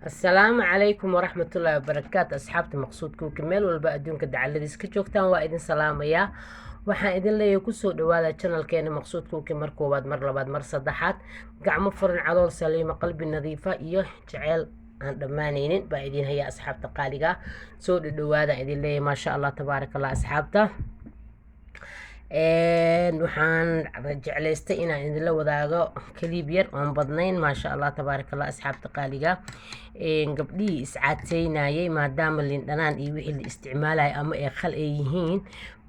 السلام عليكم ورحمة الله وبركاته أصحابتي مقصودكم كمل والبا أدونك دعالadiis ka joogtaan waa idin salaamaya waxaan idin leeyahay ku soo dhawaada channelkeena maqsuudku mar koobaad mar labaad mar saddexaad gacmo furan calool saliima qalbi nadiifa iyo jaceyl aan dhamaanaynin baa idin haya asxaabta qaaliga soo dhawaada idin leeyahay ma sha Allah tabaarakallah asxaabta waxaan jeclaystay inaan idin la wadaago kaliib yar oon badnayn ma sha Allah tabaarakallah asxaabta qaaliga gabdhii iscaadteynayay maadaama liin dhanaan iyo wixii la isticmaalay ama ay khal ay yihiin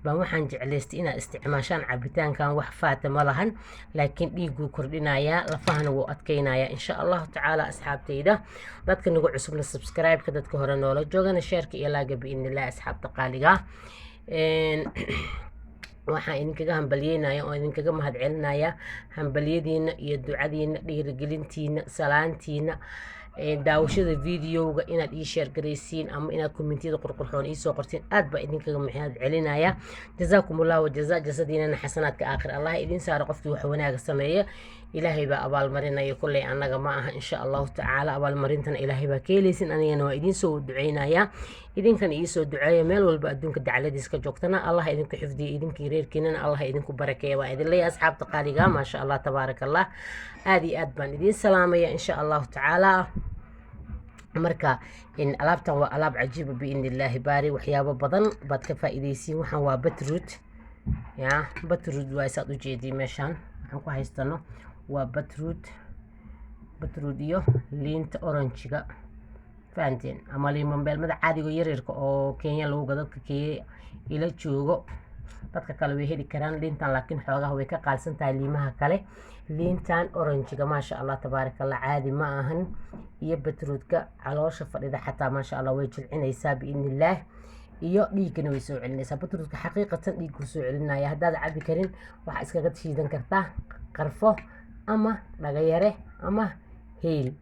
baan waxaan jeclaystay inaad isticmaashaan cabitaankan wax faata ma lahan laakiin dhiigu kordhinaya lafahana wuu adkeynaya insha Allah tacaala asxaabtayda dadka nagu cusubna subscribe-ka dadka hore noola joogana share-ka iyo like biidnillah asxaabta qaaliga waxaan idinkaga hambalyeynaya oo idinkaga mahadcelinaya hambalyadiina iyo ducadiina dhiirigelintiina salaantiina daawashada videoga inaad ii share gareysiin ama inaad commentiyada qurqurxoon ii soo qortiin aad baa idinkaga mahadcelinaya jazaakumullahu jazadiina xasanaadka aakhir Allah idin saaro qofkii wax wanaag sameeyo ilaahay baa abaal marinaya kulay anaga ma aha insha Allah tacaala abaal marintana ilaahay baa keeleysin anigana waa idin soo duceynaya idinkan ii soo duceeyo meel walba adduunka dacaladiis ka joogtana Allah idinku xifdiyo idinkii reerkiinana Allah idinku barakeeyo waa idin leeyahay asxaabta qaaliga ma sha Allah tabaarakallah aad iyo aad baan idin salaamaya insha Allah tacaala marka in alaabtan waa alaab cajiib biidnillaahi baari waxyaabo badan baad ka faa'iideysiin waxaan waa beetroot ya beetroot waa saad u jeedii meeshan waxaan ku haystano waa beetroot iyo liinta oranjiga faanteen ama liiman beelmada caadiga yaryarka oo Kenya lagu gado dadka ila joogo dadka kale way heli karaan liintan laakiin xoogaha way ka qaalsan tahay liimaha kale liintan oranjiga ma sha Allah tabaarakallah caadi ma ahan iyo beetrootka caloosha fadhida xataa ma sha Allah way jilcinaysaa biidnillah iyo dhiigana way soo celinaysaa beetrootka xaqiiqatan dhiig ku soo celinaya haddaad cabi karin waxa iskaga shiidan kartaa qarfo ama dhagayare ama heel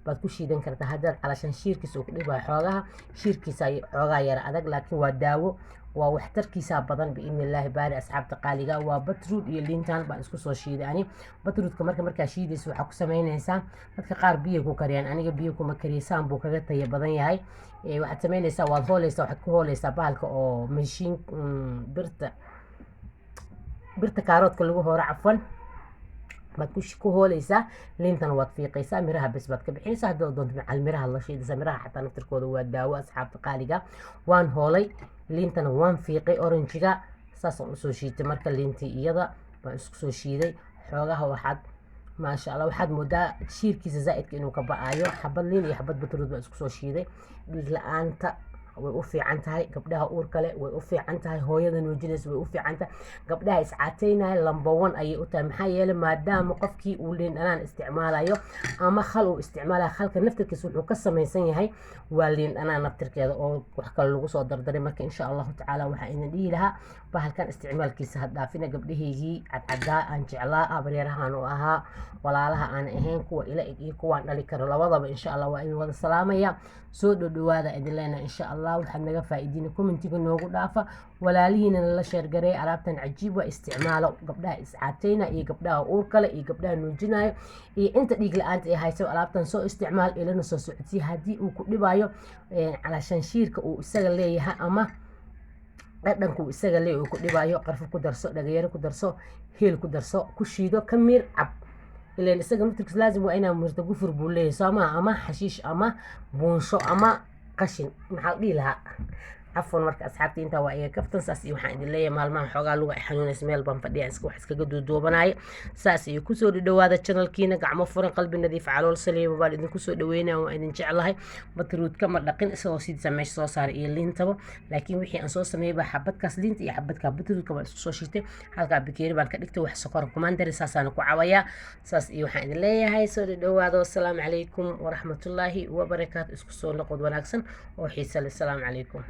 baad ku shiidan kartaa haddaad calashan shiirkiisa ku dhibaa xoogaha shiirkiisa xoogaa yara adag laakiin waa daawo waa waxtarkiisa badan biidnillah baari asxaabta qaaliga waa beetroot iyo liintan baan isku soo shiiday ani beetrootka markaa shiidayso waxa ku sameynaysaa dadka qaar biyo ku kariyaan aniga biyo kuma kariyaan buu kaga tayo badan yahay waxaad sameynaysaa waad hooleysaa waxaad ku hooleysaa bahalka oo mashiin birta kaaroodka lagu hooro cafwan baad ku hooleysaa liintana waad fiiqaysaa miraha bas baad ka bixinaysaa haddii doonto macal miraha la shiidaysaa miraha xataa naftirkooda waa daawo asxaabta qaaliga waan hoolay liintana waan fiiqay oranjiga saas aan usoo shiitay marka liintii iyada baan isku soo shiiday xoogaha waxaad ma sha Allah waxaad moodaa shiirkiisa zaa'idka inuu ka ba'ayo xabad liin iyo xabad beetroot baan isku soo shiiday dhiig la'aanta way u fiican tahay gabdhaha uurka leh way u fiican tahay hooyada nuujinaysa way u fiican tahay gabdhaha iscaateynaya number 1 ayay u tahay maxaa yeelay maadaama qofkii uu liin dhanaan isticmaalayo ama khal uu isticmaalayo khalka naftirkiisa wuxuu ka samaysan yahay waa liin dhanaan naftirkeeda oo wax kale lagu soo dardaray marka insha Allah tacaala waxa idin dhihi lahaa bahalkan isticmaalkiisa hadhaafina gabdhaheygii cadcadaa aan jeclaa abaryarahan oo ahaa walaalaha aan ahayn kuwa ila iyo kuwa dhali karo labadaba insha Allah waa idin wada salaamaya soo dhawaada idin leena insha Allah waxaad naga faa'iidina commentiga noogu dhaafa walaalihiina la share gareey alaabtan cajiib waa isticmaalo gabdhaha iscaateyna iyo gabdhaha uurka leh iyo gabdhaha nuujinayo iyo inta dhiig la'aanta ay hayso alaabtan soo isticmaal ilana soo socodsii hadii uu ku dhibayo calashan shiirka uu isaga leeyahay ama dhadhanku isaga leeyahay uu ku dhibayo qarfo ku darso dhagayare ku darso heel ku darso ku shiido kamir cab ileen isaga nutrix laazim waa inaa mirta gufur buu leeyahay sama ama xashiish ama buunsho ama qashin maxaa dhihi lahaa عفوا marka asxaabtii inta waa iga kaftan saas iyo waxaan idin leeyahay maalmaha xogaa lugu ay xanuunays meel baan fadhiya wax iskaga duuduubanaay saas iyo ku soo dhawaada channelkiina gacmo furan qalbi nadiif calool saliima baan idin ku soo dhaweynaa waa idin jeclahay beetrootka ma dhaqin isagoo sidii meesha soo saaray iyo liintaba laakiin wixii aan soo sameeyay baa xabadkaas liinta iyo xabadka beetrootka baan isku soo shiitay halka bikeeri baan ka dhigtay wax sokor kumaandari saasaan ku cawaya saas iyo waxaan idin leeyahay soo dhawaada wassalaamu calaykum waraxmatullaahi wabarakaatu isku soo noqod wanaagsan oo xiiso leh salaamu calaykum